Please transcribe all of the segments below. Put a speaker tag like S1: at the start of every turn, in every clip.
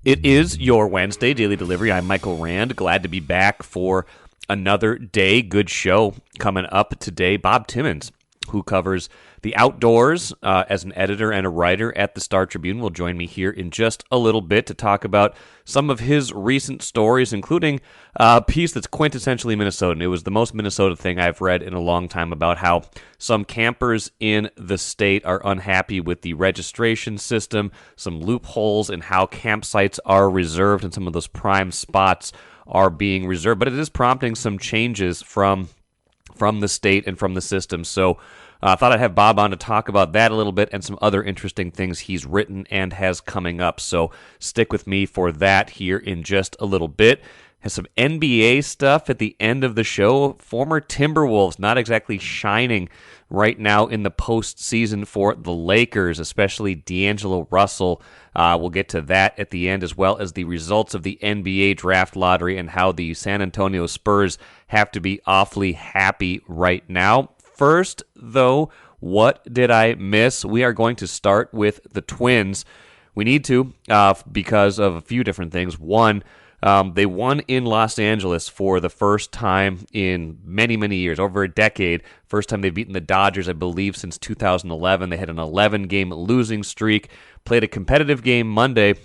S1: It is your Wednesday Daily Delivery. I'm Michael Rand. Glad to be back for another day. Good show coming up today. Bob Timmons, who covers the outdoors as an editor and a writer at the Star Tribune, will join me here in just a little bit to talk about some of his recent stories, including a piece that's quintessentially Minnesotan. It was the most Minnesota thing I've read in a long time about how some campers in the state are unhappy with the registration system, some loopholes in how campsites are reserved, and some of those prime spots are being reserved. But it is prompting some changes from the state and from the system. So I thought I'd have Bob on to talk about that a little bit and some other interesting things he's written and has coming up. So stick with me for that here in just a little bit. Has some NBA stuff at the end of the show. Former Timberwolves not exactly shining right now in the postseason for the Lakers, especially D'Angelo Russell. We'll get to that at the end, as well as the results of the NBA draft lottery and how the San Antonio Spurs have to be awfully happy right now. First, though, what did I miss? We are going to start with the Twins. We need to because of a few different things. One, they won in Los Angeles for the first time in many, many years, over a decade. First time they've beaten the Dodgers, I believe, since 2011. They had an 11-game losing streak, played a competitive game Monday,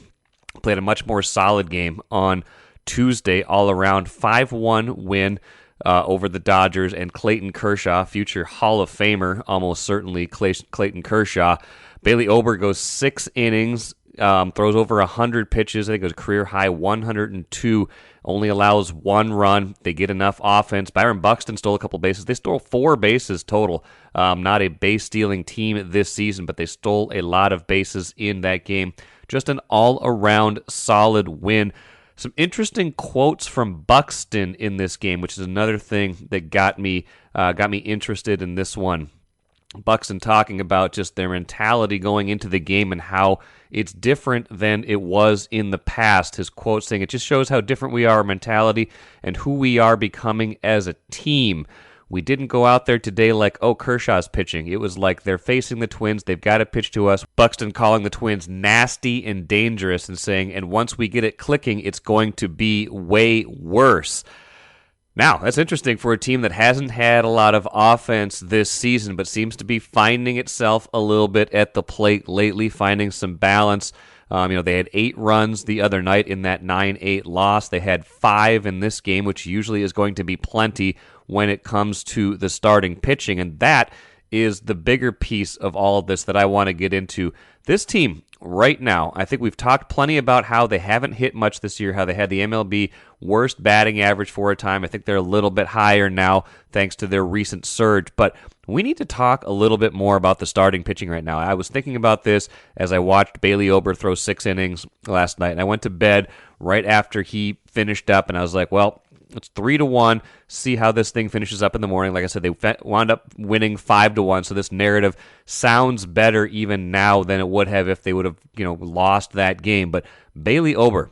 S1: played a much more solid game on Tuesday, all around 5-1 win over the Dodgers, and Clayton Kershaw, future Hall of Famer, almost certainly Clayton Kershaw. Bailey Ober goes 6 innings, throws over 100 pitches. I think it was a career-high 102, only allows 1 run. They get enough offense. Byron Buxton stole a couple bases. They stole 4 bases total. Not a base-stealing team this season, but they stole a lot of bases in that game. Just an all-around solid win. Some interesting quotes from Buxton in this game, which is another thing that got me interested in this one. Buxton talking about just their mentality going into the game and how it's different than it was in the past. His quote saying, "It just shows how different we are, our mentality, and who we are becoming as a team. We didn't go out there today like, oh, Kershaw's pitching. It was like they're facing the Twins. They've got to pitch to us." Buxton calling the Twins nasty and dangerous and saying, and once we get it clicking, it's going to be way worse. Now, that's interesting for a team that hasn't had a lot of offense this season, but seems to be finding itself a little bit at the plate lately, finding some balance. They had 8 runs the other night in that 9-8 loss. They had 5 in this game, which usually is going to be plenty when it comes to the starting pitching. And that is the bigger piece of all of this that I want to get into. This team right now, I think we've talked plenty about how they haven't hit much this year, how they had the MLB worst batting average for a time. I think they're a little bit higher now thanks to their recent surge. But we need to talk a little bit more about the starting pitching right now. I was thinking about this as I watched Bailey Ober throw 6 innings last night, and I went to bed right after he finished up, and I was like, well, it's 3-1. See how this thing finishes up in the morning. Like I said, they wound up winning 5-1. So this narrative sounds better even now than it would have if they would have, lost that game. But Bailey Ober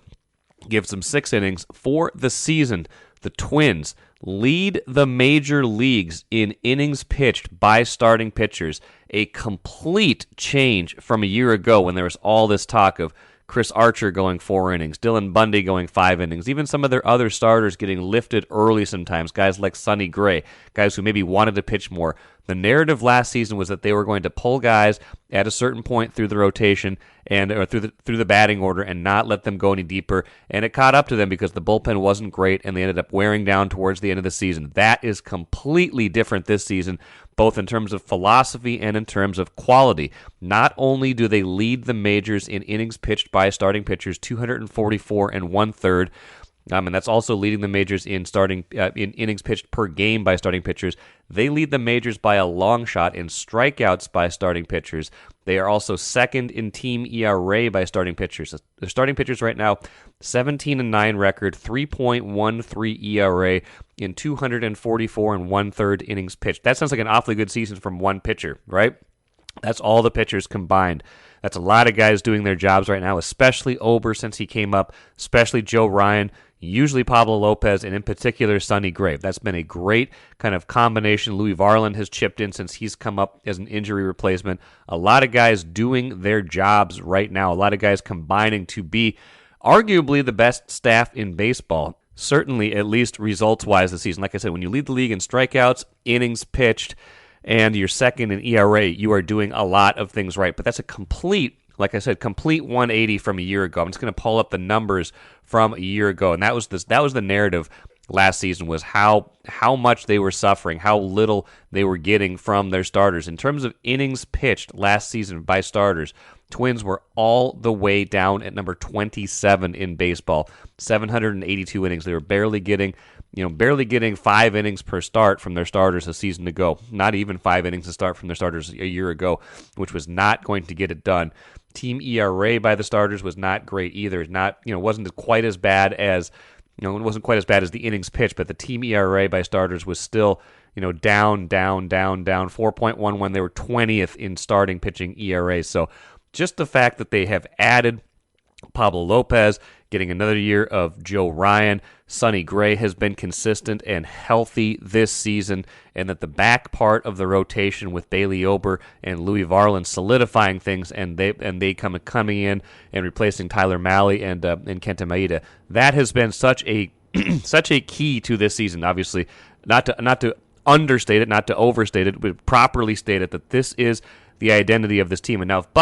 S1: gives them 6 innings for the season. The Twins lead the major leagues in innings pitched by starting pitchers. A complete change from a year ago when there was all this talk of Chris Archer going 4 innings, Dylan Bundy going 5 innings, even some of their other starters getting lifted early sometimes, guys like Sonny Gray, guys who maybe wanted to pitch more. The narrative last season was that they were going to pull guys at a certain point through the rotation or through the batting order and not let them go any deeper, and it caught up to them because the bullpen wasn't great and they ended up wearing down towards the end of the season. That is completely different this season, both in terms of philosophy and in terms of quality. Not only do they lead the majors in innings pitched by starting pitchers, 244 and 1/3, and that's also leading the majors in innings pitched per game by starting pitchers. They lead the majors by a long shot in strikeouts by starting pitchers. They are also second in team ERA by starting pitchers. The starting pitchers right now, 17-9 record, 3.13 ERA in 244 and 1/3 innings pitched. That sounds like an awfully good season from one pitcher, right? That's all the pitchers combined. That's a lot of guys doing their jobs right now, especially Ober since he came up, especially Joe Ryan. usually Pablo Lopez, and in particular Sonny Gray. That's been a great kind of combination. Louis Varland has chipped in since he's come up as an injury replacement. A lot of guys doing their jobs right now. A lot of guys combining to be arguably the best staff in baseball. Certainly, at least results-wise this season. Like I said, when you lead the league in strikeouts, innings pitched, and you're second in ERA, you are doing a lot of things right. But that's a complete 180 from a year ago. I'm just going to pull up the numbers from a year ago, and that was the narrative last season, was how much they were suffering, how little they were getting from their starters. In terms of innings pitched last season by starters, Twins were all the way down at number 27 in baseball, 782 innings. They were barely getting 5 innings per start from their starters a season ago. Not even 5 innings to start from their starters a year ago, which was not going to get it done. Team ERA by the starters was not great either. Wasn't quite as bad as it wasn't quite as bad as the innings pitched, but the team ERA by starters was still down 4.1 when they were 20th in starting pitching ERA. So just the fact that they have added Pablo Lopez, getting another year of Joe Ryan, Sonny Gray has been consistent and healthy this season, and that the back part of the rotation with Bailey Ober and Louis Varland solidifying things, and they coming in and replacing Tyler Mahle and Kenta Maeda, that has been such a such a key to this season. Obviously, not to understate it, not to overstate it, but properly state it, that this is the identity of this team. And now if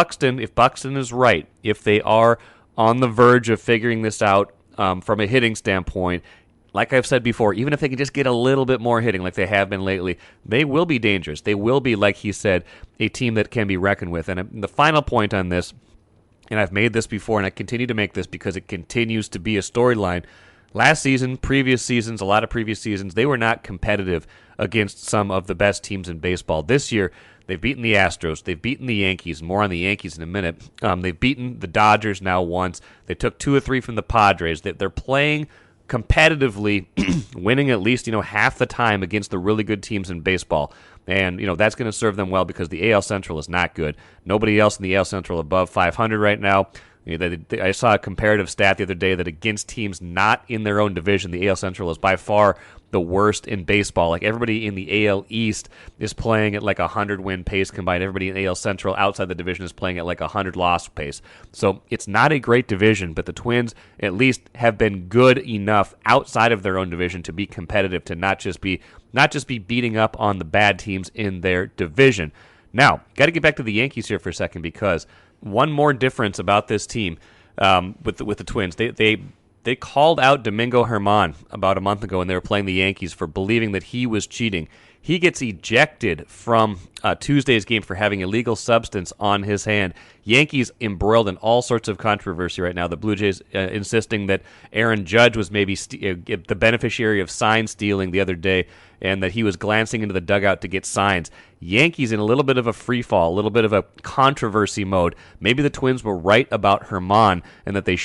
S1: Buxton is right, if they are on the verge of figuring this out from a hitting standpoint, like I've said before, even if they can just get a little bit more hitting like they have been lately, they will be dangerous. They will be, like he said, a team that can be reckoned with. And the final point on this, and I've made this before and I continue to make this because it continues to be a storyline, last season, previous seasons, a lot of previous seasons, they were not competitive against some of the best teams in baseball. This year, they've beaten the Astros. They've beaten the Yankees. More on the Yankees in a minute. They've beaten the Dodgers now once. They took 2 or 3 from the Padres. They're playing competitively, winning at least half the time against the really good teams in baseball. And that's going to serve them well because the AL Central is not good. Nobody else in the AL Central above 500 right now. I saw a comparative stat the other day that against teams not in their own division, the AL Central is by far the worst in baseball. Like everybody in the AL East is playing at like 100 win pace combined. Everybody in AL Central outside the division is playing at like 100 loss pace. So it's not a great division, but the Twins at least have been good enough outside of their own division to be competitive, to not just be beating up on the bad teams in their division. Now, got to get back to the Yankees here for a second, because one more difference about this team with the Twins. They called out Domingo Germán about a month ago when they were playing the Yankees for believing that he was cheating. He gets ejected from Tuesday's game for having illegal substance on his hand. Yankees embroiled in all sorts of controversy right now. The Blue Jays insisting that Aaron Judge was maybe the beneficiary of sign stealing the other day, and that he was glancing into the dugout to get signs. Yankees in a little bit of a free fall, a little bit of a controversy mode. Maybe the Twins were right about Germán, and that he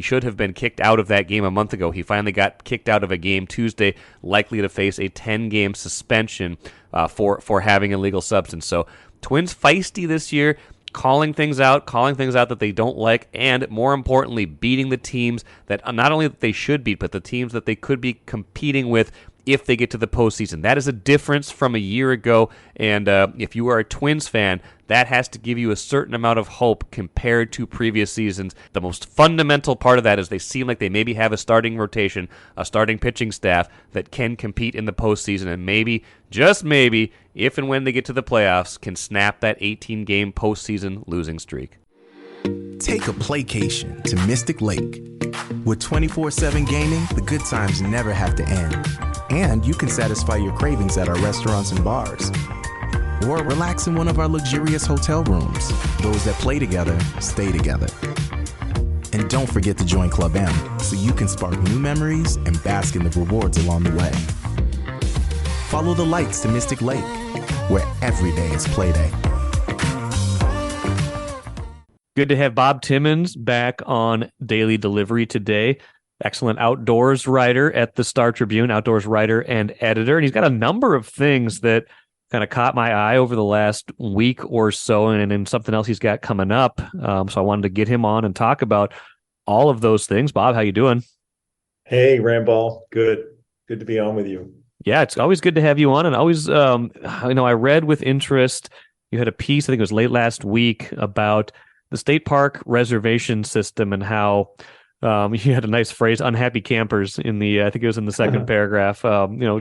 S1: should have been kicked out of that game a month ago. He finally got kicked out of a game Tuesday, likely to face a 10-game suspension for having illegal substance. So Twins feisty this year, calling things out that they don't like, and more importantly, beating the teams that not only that they should beat, but the teams that they could be competing with if they get to the postseason. That is a difference from a year ago, and if you are a Twins fan, that has to give you a certain amount of hope compared to previous seasons. The most fundamental part of that is they seem like they maybe have a starting rotation, a starting pitching staff that can compete in the postseason, and maybe, just maybe, if and when they get to the playoffs, can snap that 18-game postseason losing streak.
S2: Take a playcation to Mystic Lake. With 24/7 gaming, the good times never have to end. And you can satisfy your cravings at our restaurants and bars. Or relax in one of our luxurious hotel rooms. Those that play together, stay together. And don't forget to join Club M so you can spark new memories and bask in the rewards along the way. Follow the lights to Mystic Lake, where every day is play day.
S1: Good to have Bob Timmons back on Daily Delivery today. Excellent outdoors writer at the Star Tribune, outdoors writer and editor. And he's got a number of things that kind of caught my eye over the last week or so, and then something else he's got coming up. So I wanted to get him on and talk about all of those things. Bob, how you doing?
S3: Hey, Ramball. Good. Good to be on with you.
S1: Yeah, it's always good to have you on, and always, I read with interest. You had a piece, I think it was late last week, about the state park reservation system and how you had a nice phrase, "unhappy campers," in the, I think it was in the second paragraph.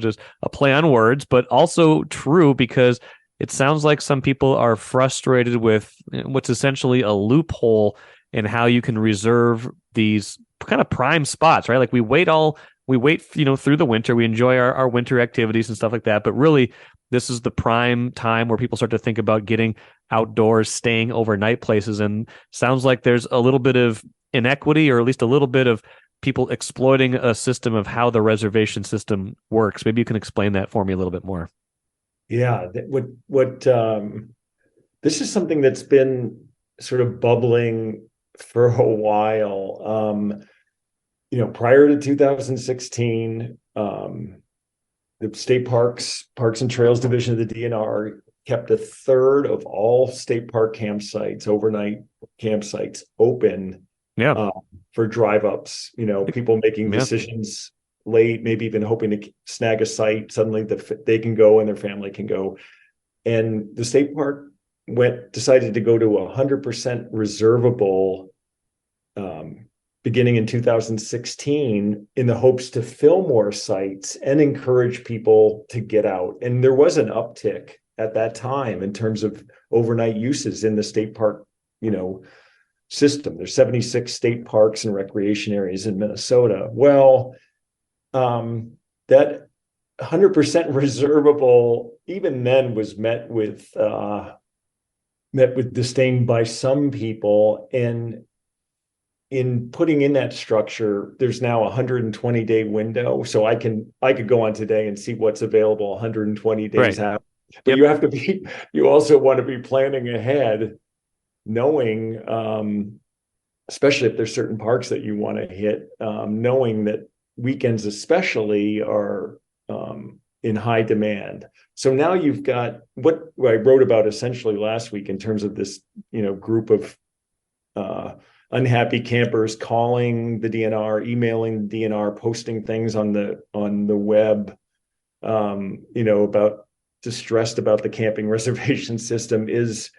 S1: Just a play on words, but also true because it sounds like some people are frustrated with what's essentially a loophole in how you can reserve these kind of prime spots, right? Like we wait, through the winter. We enjoy our winter activities and stuff like that. But really, this is the prime time where people start to think about getting outdoors, staying overnight places. And sounds like there's a little bit of inequity, or at least a little bit of people exploiting a system of how the reservation system works. Maybe you can explain that for me a little bit more.
S3: Yeah, this is something that's been sort of bubbling for a while. Prior to 2016, the State Parks and Trails Division of the DNR kept a third of all state park campsites, overnight campsites, open
S1: Yeah.
S3: uh, for drive-ups. People making
S1: Yeah.
S3: decisions late, maybe even hoping to snag a site. Suddenly, they can go and their family can go. And the state park decided to go to 100% reservable beginning in 2016 in the hopes to fill more sites and encourage people to get out. And there was an uptick at that time in terms of overnight uses in the state park, system. There's 76 state parks and recreation areas in Minnesota. Well, that 100% reservable even then was met with disdain by some people. And in putting in that structure, there's now a 120-day window. So I could go on today and see what's available 120 days
S1: Right.
S3: out. But
S1: Yep.
S3: you also want to be planning ahead, knowing, especially if there's certain parks that you want to hit, knowing that weekends especially are in high demand. So now you've got what I wrote about essentially last week in terms of this, group of unhappy campers calling the DNR, emailing the DNR, posting things on the web, about distressed about the camping reservation system. Is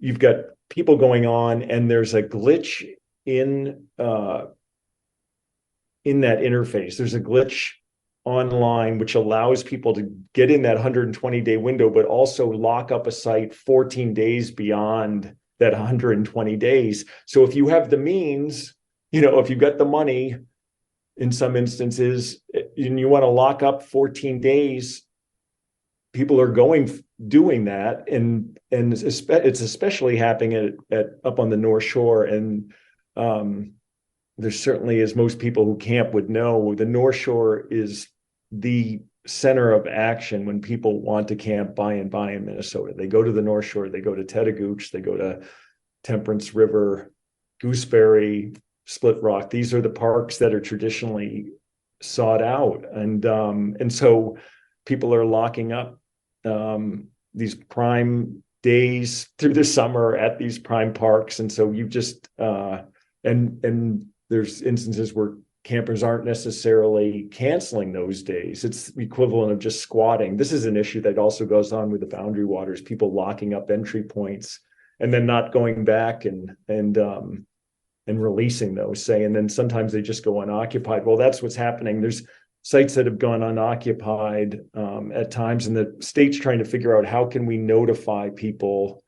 S3: You've got people going on, and there's a glitch in that interface. There's a glitch online which allows people to get in that 120-day window, but also lock up a site 14 days beyond that 120 days. So if you have the means, if you've got the money in some instances, and you want to lock up 14 days, people are doing that. And it's especially happening at up on the North Shore. And there certainly, as most people who camp would know, the North Shore is the center of action when people want to camp by and by in Minnesota. They go to the North Shore, they go to Tetagooch, they go to Temperance River, Gooseberry, Split Rock. These are the parks that are traditionally sought out. And so people are locking up these prime days through the summer at these prime parks. And so you just and there's instances where campers aren't necessarily canceling those days. It's the equivalent of just squatting. This is an issue that also goes on with the boundary waters, people locking up entry points and then not going back and releasing those, and then sometimes they just go unoccupied. Well, that's what's happening. There's sites that have gone unoccupied at times, and the state's trying to figure out how can we notify people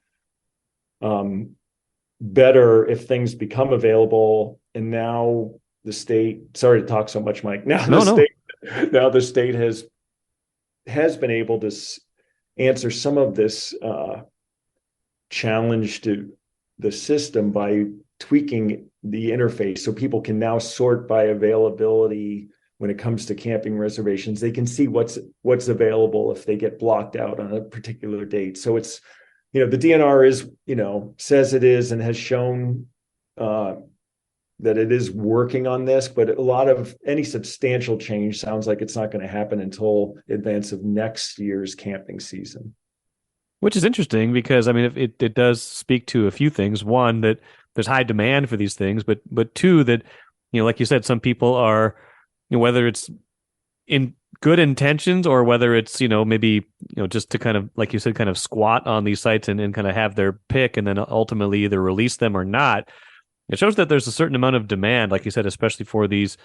S3: better if things become available. And now the state, sorry to talk so much, Mike.
S1: No.
S3: Now the state has been able to answer some of this challenge to the system by tweaking the interface, so people can now sort by availability. When it comes to camping reservations, they can see what's available if they get blocked out on a particular date. So it's, the DNR is, says it is and has shown that it is working on this, but a lot of any substantial change sounds like it's not going to happen until advance of next year's camping season.
S1: Which is interesting because, I mean, it does speak to a few things. One, that there's high demand for these things, but two, that like you said, some people are, whether it's in good intentions or whether it's, maybe, just to kind of, like you said, kind of squat on these sites and kind of have their pick and then ultimately either release them or not. It shows that there's a certain amount of demand, like you said, especially for these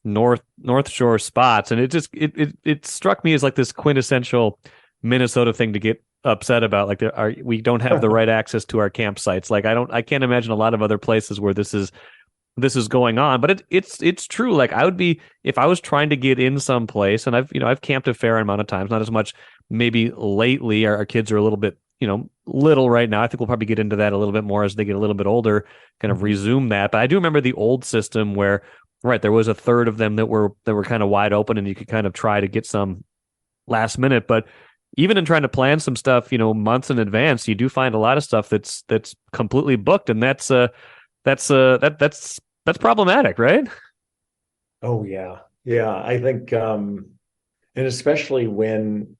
S1: North Shore spots. And it struck me as like this quintessential Minnesota thing to get upset about. Like we don't have the right access to our campsites. Like I can't imagine a lot of other places where this is going on, but it's true. Like I would be, if I was trying to get in some place, and I've camped a fair amount of times, not as much maybe lately. Our kids are a little bit, little right now. I think we'll probably get into that a little bit more as they get a little bit older, kind of resume that. But I do remember the old system where, right, there was a third of them that were kind of wide open and you could kind of try to get some last minute. But even in trying to plan some stuff, months in advance, you do find a lot of stuff that's completely booked, and that's problematic, right?
S3: Oh yeah. Yeah. I think and especially when,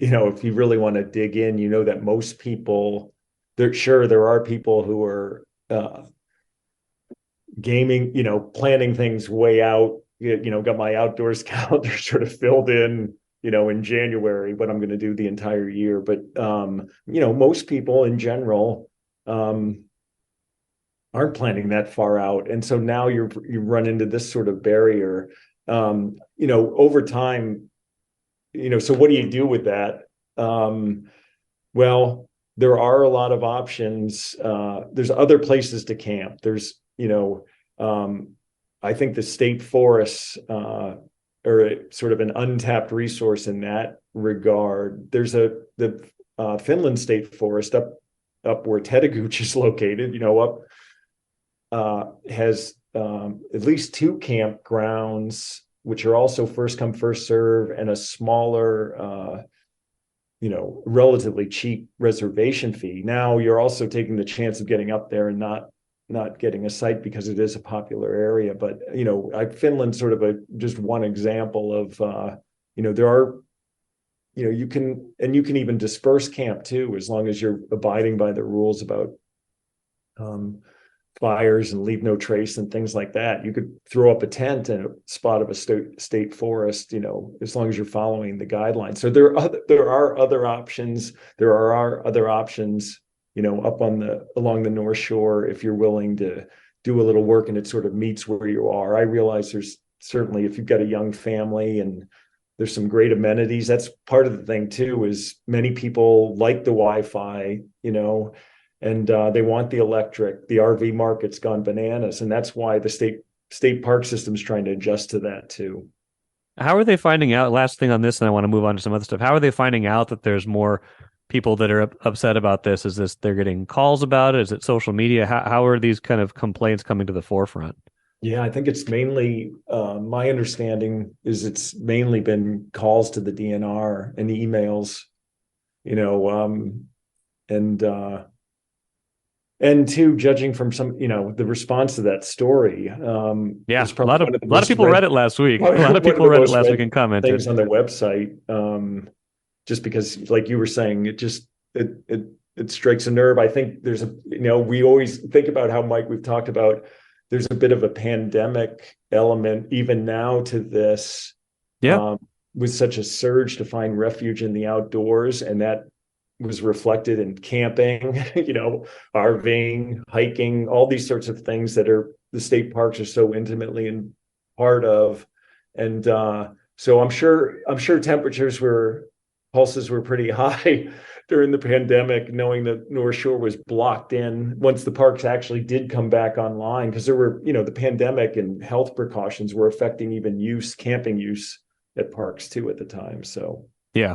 S3: if you really want to dig in, that most people, there are people who are gaming, planning things way out, got my outdoors calendar sort of filled in January, what I'm going to do the entire year. But most people in general aren't planning that far out. And so now you run into this sort of barrier, over time, so what do you do with that? Well, there are a lot of options. There's other places to camp. There's, I think the state forests are sort of an untapped resource in that regard. There's the Finland State Forest up where Tetegooch is located, has at least 2 campgrounds, which are also first come, first serve, and a smaller, relatively cheap reservation fee. Now you're also taking the chance of getting up there and not getting a site because it is a popular area. But, Finland's sort of just one example of, there are, you can even disperse camp too, as long as you're abiding by the rules about fires and leave no trace and things like that. You could throw up a tent in a spot of a state forest, as long as you're following the guidelines. So there are other options. There are other options, up along the North Shore, if you're willing to do a little work and it sort of meets where you are. I realize there's certainly, if you've got a young family, and there's some great amenities. That's part of the thing too, is many people like the Wi-Fi, and they want the electric. The RV market's gone bananas, and that's why the state park system is trying to adjust to that too.
S1: How are they finding out? Last thing on this, and I want to move on to some other stuff. How are they finding out that there's more people that are upset about this? Is this they're getting calls about it? Is it social media? How are these kind of complaints coming to the forefront?
S3: Yeah, I think it's mainly, my understanding is it's mainly been calls to the DNR and emails, and two, judging from some, the response to that story.
S1: Yeah, a lot of people read it last week. A lot of people read it last week and commented
S3: things on their website. Just because, like you were saying, it strikes a nerve. I think there's we always think about how, Mike, we've talked about, there's a bit of a pandemic element even now to this.
S1: Yeah.
S3: With such a surge to find refuge in the outdoors, and that was reflected in camping, RVing, hiking, all these sorts of things that the state parks are so intimately in part of. And so I'm sure pulses were pretty high during the pandemic, knowing that North Shore was blocked in once the parks actually did come back online, because there were, the pandemic and health precautions were affecting even camping use at parks too at the time. So,
S1: yeah.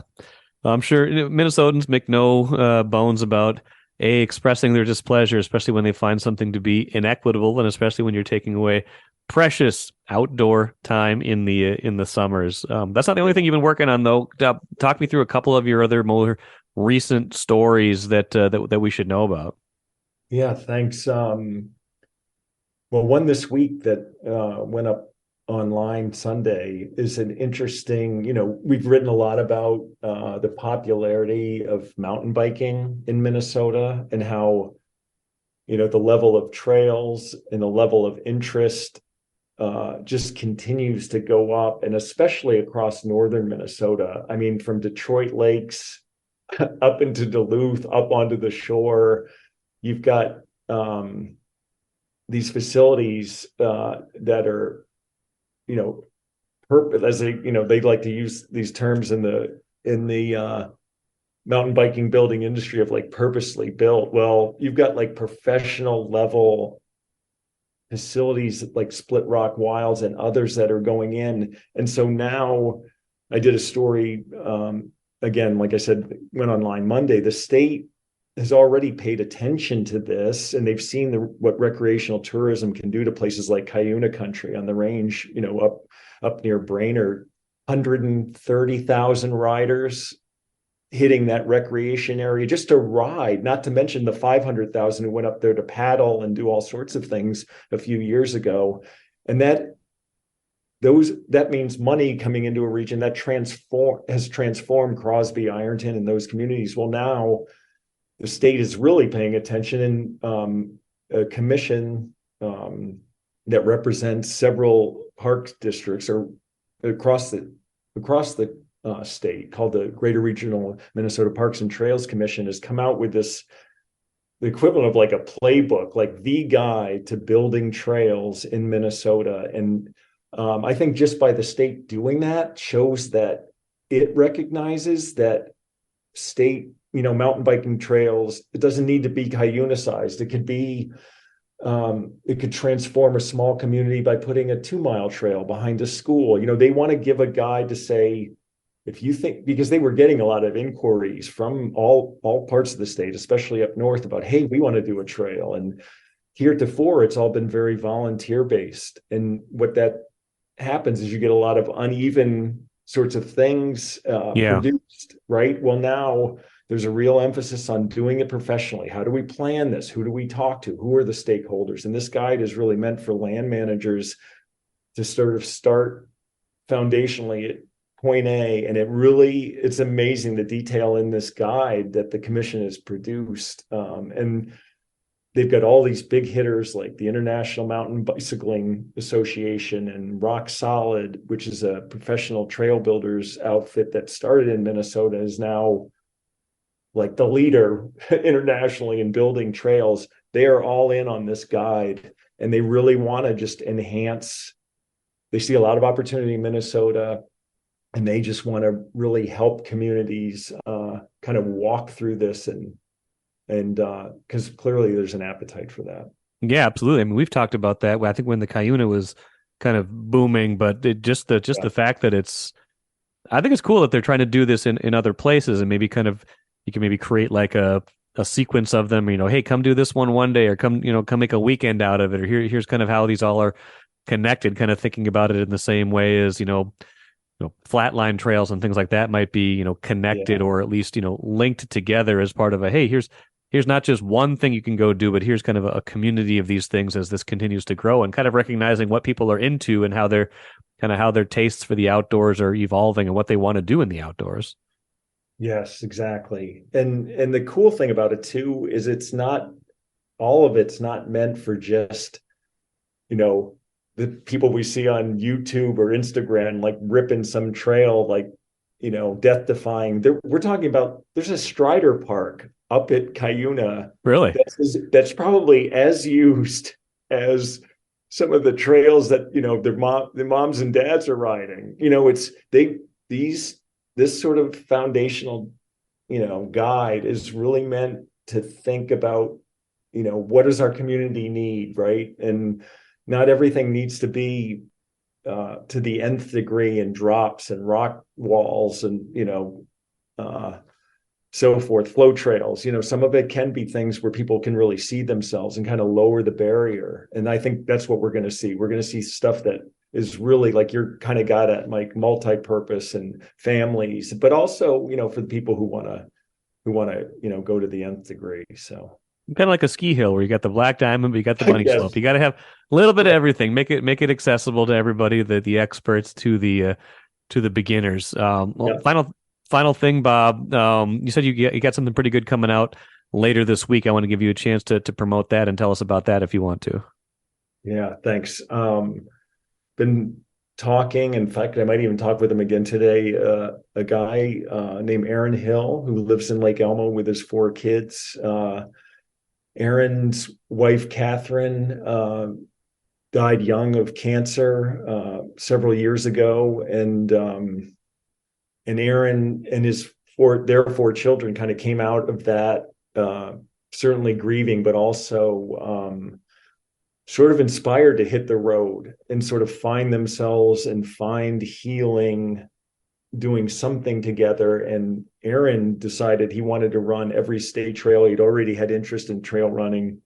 S1: I'm sure Minnesotans make no bones about expressing their displeasure, especially when they find something to be inequitable, and especially when you're taking away precious outdoor time in the summers. That's not the only thing you've been working on, though. Talk me through a couple of your other more recent stories that we should know about.
S3: Yeah, thanks. Well, one this week that went up online Sunday is an interesting, we've written a lot about the popularity of mountain biking in Minnesota, and how, the level of trails and the level of interest just continues to go up, and especially across northern Minnesota. I mean, from Detroit Lakes up into Duluth, up onto the shore, you've got these facilities that are, as they like to use these terms in the mountain biking building industry of like purposely built. Well, you've got like professional level facilities like Split Rock Wilds and others that are going in. And so now I did a story, again, like I said, went online Monday. The state has already paid attention to this, and they've seen what recreational tourism can do to places like Cuyuna Country on the range, up near Brainerd. 130,000 riders hitting that recreation area just to ride, not to mention the 500,000 who went up there to paddle and do all sorts of things a few years ago. And that means money coming into a region that has transformed Crosby, Ironton, and those communities. Well, now the state is really paying attention, and a commission that represents several park districts or across the state, called the Greater Regional Minnesota Parks and Trails Commission, has come out with the equivalent of like a playbook, like the guide to building trails in Minnesota. And I think just by the state doing that shows that it recognizes that state, mountain biking trails, it doesn't need to be Cuyuna sized. It could be, it could transform a small community by putting a 2-mile trail behind a school. They want to give a guide to say, if you think, because they were getting a lot of inquiries from all parts of the state, especially up north, about, hey, we want to do a trail. And heretofore, it's all been very volunteer based. And what that happens is you get a lot of uneven sorts of things produced, right? Well, now there's a real emphasis on doing it professionally. How do we plan this? Who do we talk to? Who are the stakeholders? And this guide is really meant for land managers to sort of start foundationally at point A. And it's amazing the detail in this guide that the commission has produced. And they've got all these big hitters like the International Mountain Bicycling Association and Rock Solid, which is a professional trail builders outfit that started in Minnesota, is now like the leader internationally in building trails. They are all in on this guide, and they really want to just enhance. They see a lot of opportunity in Minnesota, and they just want to really help communities kind of walk through this, and because clearly there's an appetite for that.
S1: Yeah, absolutely. I mean, we've talked about that. I think when the Cuyuna was kind of booming, but the fact that I think it's cool that they're trying to do this in other places, and maybe kind of you can maybe create like a sequence of them. Hey, come do this one day, or come make a weekend out of it, or here's kind of how these all are connected. Kind of thinking about it in the same way as flatline trails and things like that might be connected, or at least linked together as part of here's not just one thing you can go do, but here's kind of a community of these things as this continues to grow, and kind of recognizing what people are into and how their tastes for the outdoors are evolving and what they want to do in the outdoors.
S3: Yes, exactly. And the cool thing about it too is all of it's not meant for just the people we see on YouTube or Instagram, like ripping some trail, like, death defying. We're talking about, there's a Strider Park up at Cuyuna.
S1: Really?
S3: That's probably as used as some of the trails that, the moms and dads are riding. This sort of foundational, guide is really meant to think about, what does our community need, right? And not everything needs to be to the nth degree and drops and rock walls and, so forth, flow trails. Some of it can be things where people can really see themselves and kind of lower the barrier. And I think that's what we're going to see. We're going to see stuff that is really, like you're kind of got at, like multi-purpose and families, but also, for the people who want to, go to the nth degree. So
S1: kind of like a ski hill where you got the black diamond, but you got the bunny slope. You got to have a little bit of everything. Make it accessible to everybody, the experts to the beginners. Final thing, Bob. You said you got something pretty good coming out later this week. I want to give you a chance to promote that and tell us about that if you want to.
S3: Yeah, thanks. been talking. In fact, I might even talk with him again today. A guy named Aaron Hill, who lives in Lake Elmo with his 4 kids. Aaron's wife, Catherine, died young of cancer several years ago, and Aaron and their 4 children kind of came out of that, certainly grieving, but also sort of inspired to hit the road and sort of find themselves and find healing doing something together. And Aaron decided he wanted to run every state trail. He'd already had interest in trail running,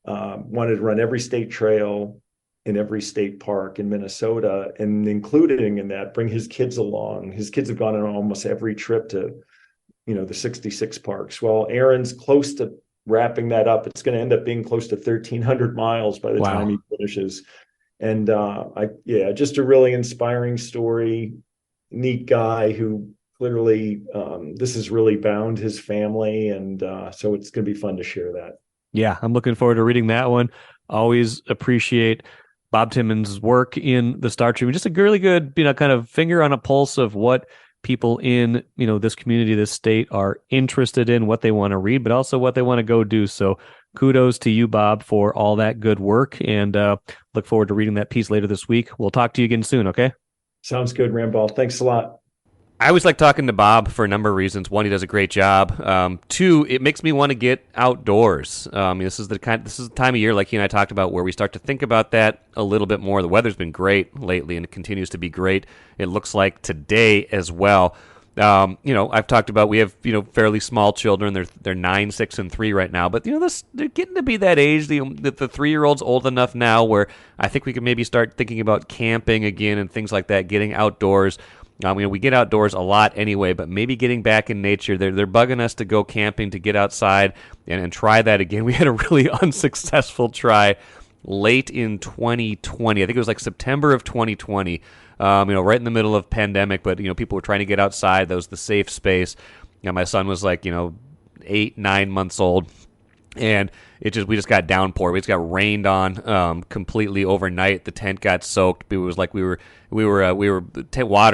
S3: wanted to run every state trail in every state park in Minnesota, and including in that, bring his kids along. His kids have gone on almost every trip to, the 66 parks. Well, Aaron's close to wrapping that up. It's going to end up being close to 1,300 miles by the time he finishes. And just a really inspiring story. Neat guy who clearly this has really bound his family, and so it's going to be fun to share that.
S1: Yeah, I'm looking forward to reading that one. Always appreciate Bob Timmons' work in the Star Tribune. Just a really good, kind of finger on a pulse of what people in, this community, this state are interested in, what they want to read, but also what they want to go do. So kudos to you, Bob, for all that good work, and look forward to reading that piece later this week. We'll talk to you again soon, okay?
S3: Sounds good, Ramball. Thanks a lot.
S1: I always like talking to Bob for a number of reasons. One, he does a great job. 2, it makes me want to get outdoors. This is the time of year, like he and I talked about, where we start to think about that a little bit more. The weather's been great lately, and it continues to be great. It looks like today as well. I've talked about, we have fairly small children. They're 9, 6, and 3 right now, but they're getting to be that age. The 3-year-old's old enough now where I think we can maybe start thinking about camping again and things like that, getting outdoors. We get outdoors a lot anyway, but maybe getting back in nature. They're bugging us to go camping, to get outside and try that again. We had a really unsuccessful try late in 2020. I think it was like September of 2020, right in the middle of pandemic, but, people were trying to get outside. That was the safe space. My son was like, 8, 9 months old. And we just got downpour. We just got rained on completely overnight. The tent got soaked. It was like water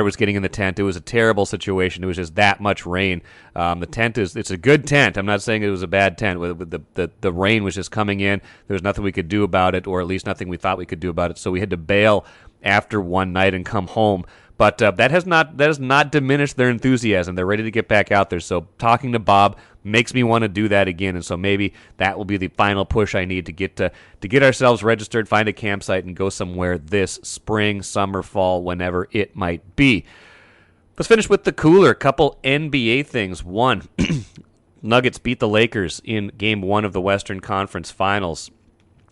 S1: was getting in the tent. It was a terrible situation. It was just that much rain. The tent it's a good tent. I'm not saying it was a bad tent. The rain was just coming in. There was nothing we could do about it, or at least nothing we thought we could do about it. So we had to bail after one night and come home. But that has not diminished their enthusiasm. They're ready to get back out there. So talking to Bob makes me want to do that again. And so maybe that will be the final push I need to get ourselves registered, find a campsite, and go somewhere this spring, summer, fall, whenever it might be. Let's finish with the cooler. A couple NBA things. One, Nuggets beat the Lakers in Game 1 of the Western Conference Finals.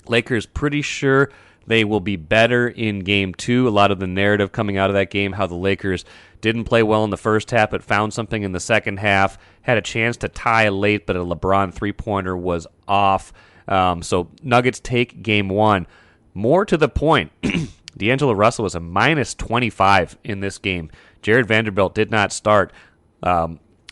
S1: Lakers pretty sure they will be better in Game 2. A lot of the narrative coming out of that game, how the Lakers didn't play well in the first half, but found something in the second half, had a chance to tie late, but a LeBron three-pointer was off. So Nuggets take Game 1. More to the point, D'Angelo Russell was a minus 25 in this game. Jared Vanderbilt did not start.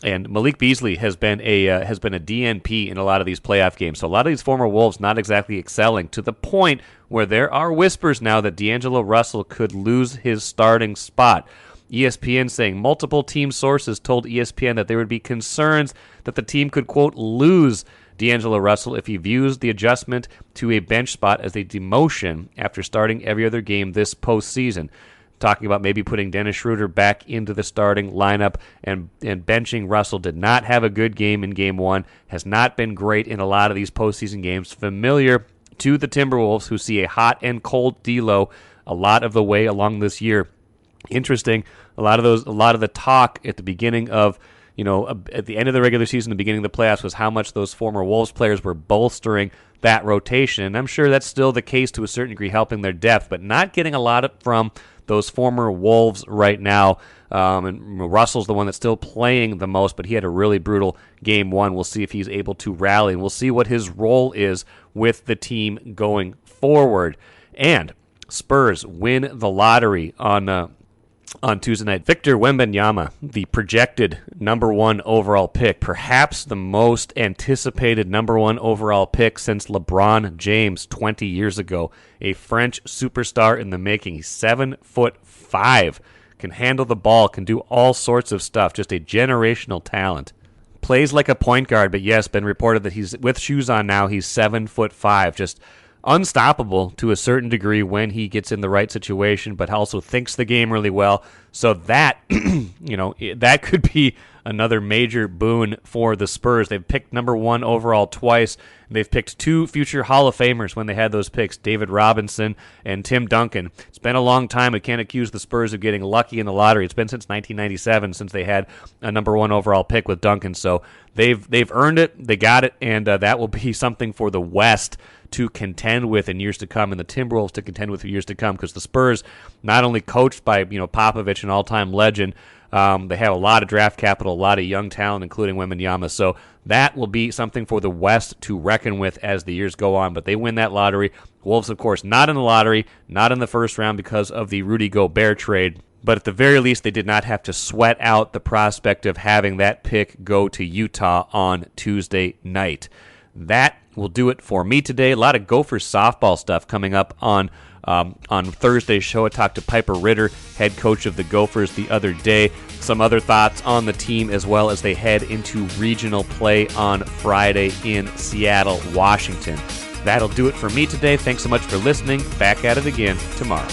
S1: And Malik Beasley has been a DNP in a lot of these playoff games. So a lot of these former Wolves not exactly excelling, to the point where there are whispers now that D'Angelo Russell could lose his starting spot. ESPN saying multiple team sources told ESPN that there would be concerns that the team could, quote, lose D'Angelo Russell if he views the adjustment to a bench spot as a demotion after starting every other game this postseason. Talking about maybe putting Dennis Schroeder back into the starting lineup and benching Russell. Did not have a good game in Game 1. Has not been great in a lot of these postseason games. Familiar to the Timberwolves, who see a hot and cold D'Lo a lot of the way along this year. Interesting. A lot of the talk at the beginning of, at the end of the regular season, the beginning of the playoffs, was how much those former Wolves players were bolstering that rotation. And I'm sure that's still the case to a certain degree, helping their depth, but not getting a lot from those former Wolves right now. And Russell's the one that's still playing the most, but he had a really brutal Game 1. We'll see if he's able to rally, and we'll see what his role is with the team going forward. And Spurs win the lottery on on Tuesday night. Victor Wembanyama, the projected number 1 overall pick, perhaps the most anticipated number 1 overall pick since LeBron James 20 years ago. A French superstar in the making. He's 7'5", can handle the ball, can do all sorts of stuff. Just a generational talent. Plays like a point guard, but yes, been reported that he's with shoes on now. He's 7'5", just unstoppable to a certain degree when he gets in the right situation, but also thinks the game really well. So that, that could be another major boon for the Spurs. They've picked number 1 overall twice. They've picked 2 future Hall of Famers when they had those picks, David Robinson and Tim Duncan. It's been a long time. We can't accuse the Spurs of getting lucky in the lottery. It's been since 1997 since they had a number 1 overall pick with Duncan. So they've earned it. They got it, and that will be something for the West to contend with in years to come, and the Timberwolves to contend with for years to come, because the Spurs, not only coached by Popovich, an all-time legend, they have a lot of draft capital, a lot of young talent, including Wembanyama. So that will be something for the West to reckon with as the years go on. But they win that lottery. Wolves, of course, not in the lottery, not in the first round because of the Rudy Gobert trade. But at the very least, they did not have to sweat out the prospect of having that pick go to Utah on Tuesday night. That will do it for me today. A lot of Gophers softball stuff coming up on Thursday's show. I talked to Piper Ritter, head coach of the Gophers, the other day. Some other thoughts on the team as well as they head into regional play on Friday in Seattle, Washington. That'll do it for me today. Thanks so much for listening. Back at it again tomorrow.